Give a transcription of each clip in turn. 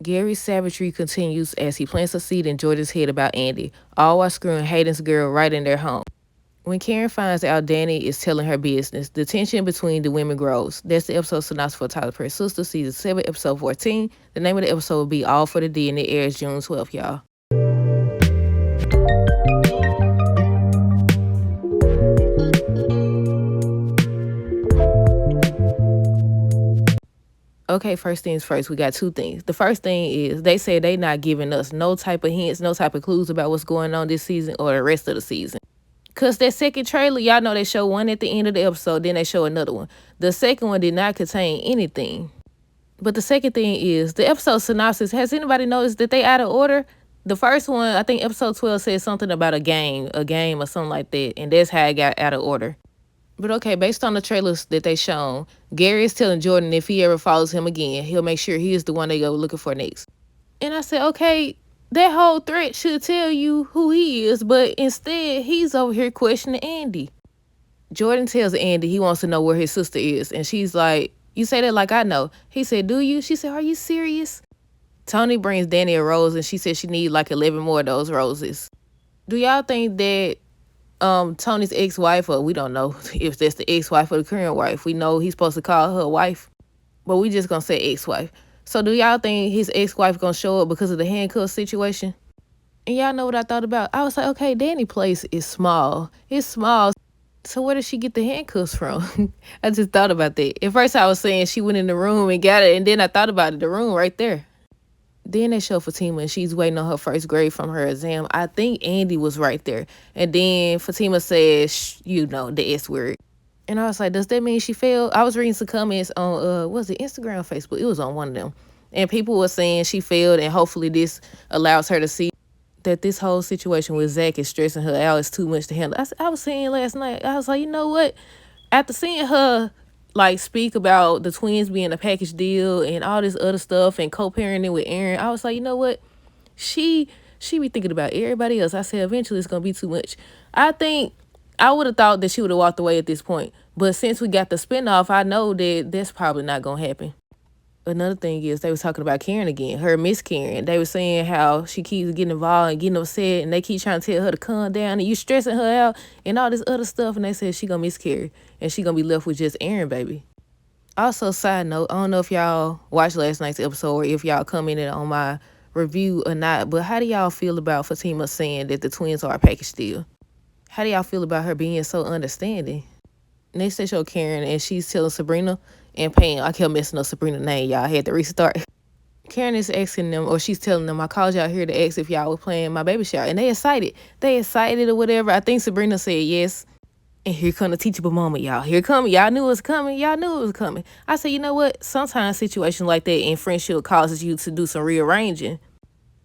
Gary's savagery continues as he plants a seed in Jordan's head about Andy, all while screwing Hayden's girl right in their home. When Karen finds out Danny is telling her business, the tension between the women grows. That's the episode synopsis for Tyler Perry Sistas, Season 7, Episode 14. The name of the episode will be All for the D, and it airs June 12th, y'all. Okay, first things first, we got two things. The first thing is they say they not giving us no type of hints, no type of clues about what's going on this season or the rest of the season. Because that second trailer, y'all know they show one at the end of the episode, then they show another one. The second one did not contain anything. But the second thing is, the episode synopsis, has anybody noticed that they out of order? The first one, I think episode 12 said something about a game or something like that, and that's how it got out of order. But okay, based on the trailers that they shown, Gary is telling Jordan if he ever follows him again, he'll make sure he is the one they go looking for next. And I said, okay, that whole threat should tell you who he is, but instead, he's over here questioning Andy. Jordan tells Andy he wants to know where his sister is, and she's like, you say that like I know. He said, do you? She said, are you serious? Tony brings Danny a rose, and she said she need like 11 more of those roses. Do y'all think that Tony's ex-wife, or we don't know if that's the ex-wife or the current wife. We know he's supposed to call her wife, but we just gonna say ex-wife. So do y'all think his ex-wife gonna show up because of the handcuff situation? And y'all know what I thought about? I was like, okay, Danny's place is small. It's small. So where did she get the handcuffs from? I just thought about that. At first I was saying she went in the room and got it, and then I thought about it, the room right there. Then they show Fatima, and she's waiting on her first grade from her exam. I think Andy was right there. And then Fatima says, the S word. And I was like, does that mean she failed? I was reading some comments on, Instagram or Facebook? It was on one of them. And people were saying she failed, and hopefully this allows her to see that this whole situation with Zach is stressing her out. It's too much to handle. I was saying last night, I was like, you know what? After seeing her speak about the twins being a package deal and all this other stuff and co-parenting with Aaron, I was like, you know what? She be thinking about everybody else. I said, eventually it's going to be too much. I think I would have thought that she would have walked away at this point. But since we got the spinoff, I know that that's probably not going to happen. Another thing is they was talking about Karen again, her Miss Karen. They were saying how she keeps getting involved and getting upset, and they keep trying to tell her to calm down, and you stressing her out and all this other stuff. And they said she gonna miscarry and she gonna be left with just Aaron, baby. Also, side note, I don't know if y'all watched last night's episode or if y'all commented on my review or not, but how do y'all feel about Fatima saying that the twins are a package deal? How do y'all feel about her being so understanding? Next they show Karen, and she's telling Sabrina and Pam. I kept messing up Sabrina's name, y'all. I had to restart. Karen is asking them, or she's telling them, I called y'all here to ask if y'all were playing my baby shower. And they excited. They excited or whatever. I think Sabrina said yes. And here come the teachable moment, y'all. Here come it. Y'all knew it was coming. Y'all knew it was coming. I said, you know what? Sometimes situations like that in friendship causes you to do some rearranging.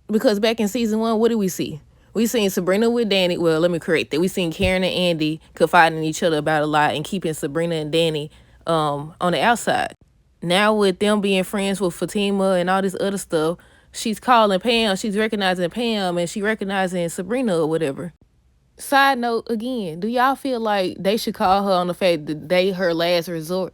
Because back in season 1, what did we see? We seen Sabrina with Danny. Well, let me correct that. We seen Karen and Andy confiding in each other about a lot and keeping Sabrina and Danny on the outside. Now with them being friends with Fatima and all this other stuff, she's calling Pam. She's recognizing Pam and she recognizing Sabrina or whatever. Side note again, do y'all feel like they should call her on the fact that they her last resort?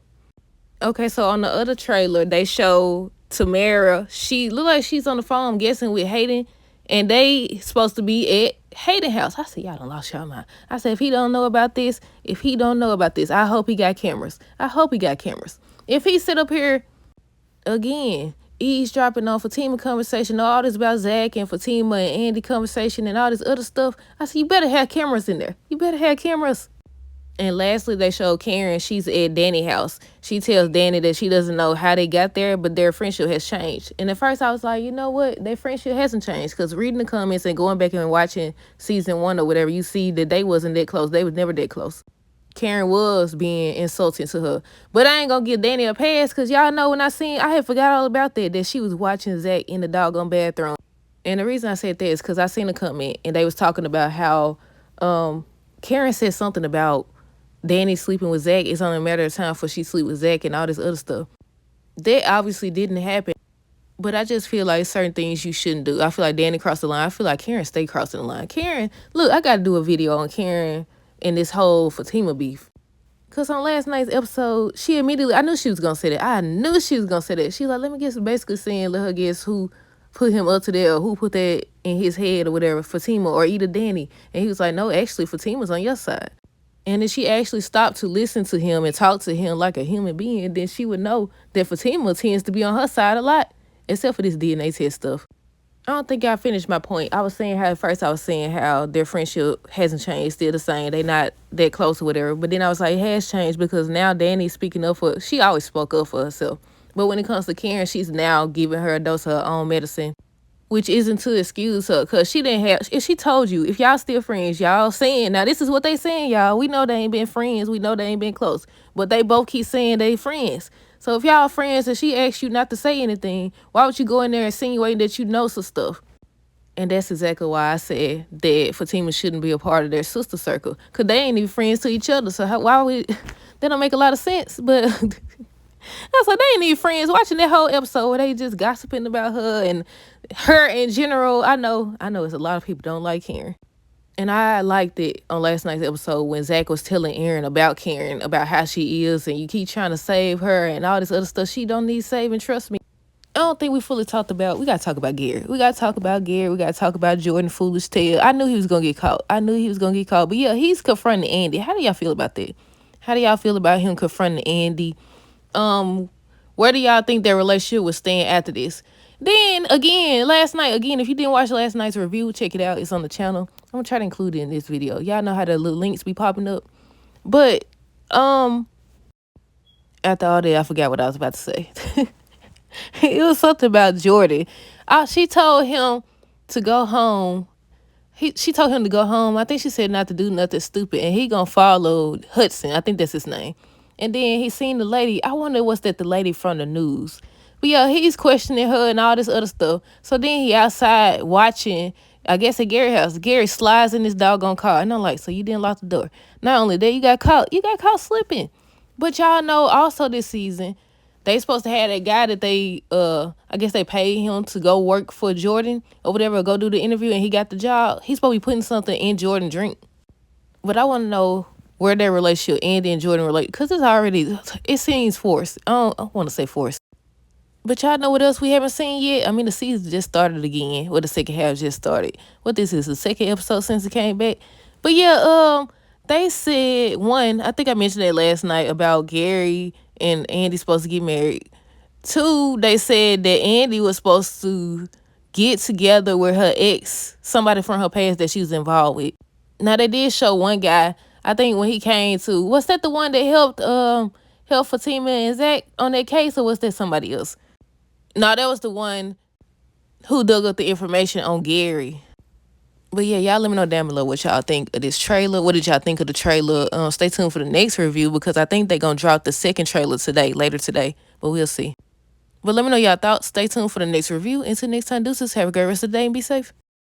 Okay, so on the other trailer, they show Tamara. She look like she's on the phone, I'm guessing, with Hayden. And they supposed to be at Hayden house. I said, y'all done lost y'all mind. I said, if he don't know about this, I hope he got cameras. If he sit up here again, eavesdropping on Fatima conversation, all this about Zach and Fatima and Andy conversation and all this other stuff, I said, you better have cameras in there. You better have cameras. And lastly, they show Karen. She's at Danny's house. She tells Danny that she doesn't know how they got there, but their friendship has changed. And at first I was like, you know what? Their friendship hasn't changed, because reading the comments and going back and watching season 1 or whatever, you see that they wasn't that close. They was never that close. Karen was being insulting to her. But I ain't going to give Danny a pass, because y'all know when I had forgot all about that she was watching Zach in the doggone bathroom. And the reason I said that is because I seen a comment, and they was talking about how Karen said something about Danny sleeping with Zach. It's only a matter of time before she sleep with Zach and all this other stuff. That obviously didn't happen. But I just feel like certain things you shouldn't do. I feel like Danny crossed the line. I feel like Karen stay crossing the line. Karen, look, I got to do a video on Karen and this whole Fatima beef. Because on last night's episode, I knew she was going to say that. She was like, let me guess, basically saying, let her guess who put him up to that, or who put that in his head or whatever, Fatima or either Danny. And he was like, no, actually, Fatima's on your side. And if she actually stopped to listen to him and talk to him like a human being, then she would know that Fatima tends to be on her side a lot, except for this DNA test stuff. I don't think I finished my point. I was saying how at first I was saying how their friendship hasn't changed, still the same. They not that close or whatever. But then I was like, it has changed because now Danny's speaking up for, she always spoke up for herself. But when it comes to Karen, she's now giving her a dose of her own medicine, which isn't to excuse her, because she didn't have, if she told you, if y'all still friends, y'all saying, now this is what they saying, y'all. We know they ain't been friends. We know they ain't been close. But they both keep saying they friends. So if y'all friends and she asks you not to say anything, why would you go in there insinuating that you know some stuff? And that's exactly why I said that Fatima shouldn't be a part of their sister circle. Because they ain't even friends to each other. So why would, that don't make a lot of sense. But I was like, they ain't even friends. Watching that whole episode where they just gossiping about her and her in general. I know it's a lot of people don't like Karen. And I liked it on last night's episode when Zach was telling Aaron about Karen, about how she is, and you keep trying to save her and all this other stuff. She don't need saving, trust me. I don't think we fully talked about, we got to talk about Gary. We got to talk about Gary. We got to talk about Jordan Foolish Tale. I knew he was going to get caught. But yeah, he's confronting Andy. How do y'all feel about that? How do y'all feel about him confronting Andy? Where do y'all think their relationship would stand after this? Then again, last night, if you didn't watch last night's review, check it out. It's on the channel. I'm gonna try to include it in this video. Y'all know how the little links be popping up. But after all that, I forgot what I was about to say. It was something about Jordan. She told him to go home. She told him to go home. I think she said not to do nothing stupid, and he gonna follow Hudson. I think that's his name. And then he seen the lady. I wonder what's that the lady from the news. But yeah, he's questioning her and all this other stuff. So then he outside watching, I guess at Gary's house. Gary slides in his doggone car. And I'm like, so you didn't lock the door. Not only that, you got caught slipping. But y'all know also this season, they supposed to have that guy that they, I guess they paid him to go work for Jordan or whatever, go do the interview, and he got the job. He's supposed to be putting something in Jordan's drink. But I want to know where their relationship, Andy and Jordan, relate, because it seems forced. I want to say forced. But y'all know what else we haven't seen yet? I mean, the season just started again. Well, the second half just started. What this is, the second episode since it came back. But yeah, they said, one, I think I mentioned that last night about Gary and Andy supposed to get married. Two, they said that Andy was supposed to get together with her ex, somebody from her past that she was involved with. Now, they did show one guy, I think when he came to, was that the one that helped Fatima and Zach on that case, or was that somebody else? No, that was the one who dug up the information on Gary. But yeah, y'all let me know down below what y'all think of this trailer. What did y'all think of the trailer? Stay tuned for the next review because I think they're going to drop the second trailer later today. But we'll see. But let me know y'all thoughts. Stay tuned for the next review. Until next time, deuces. Have a great rest of the day and be safe.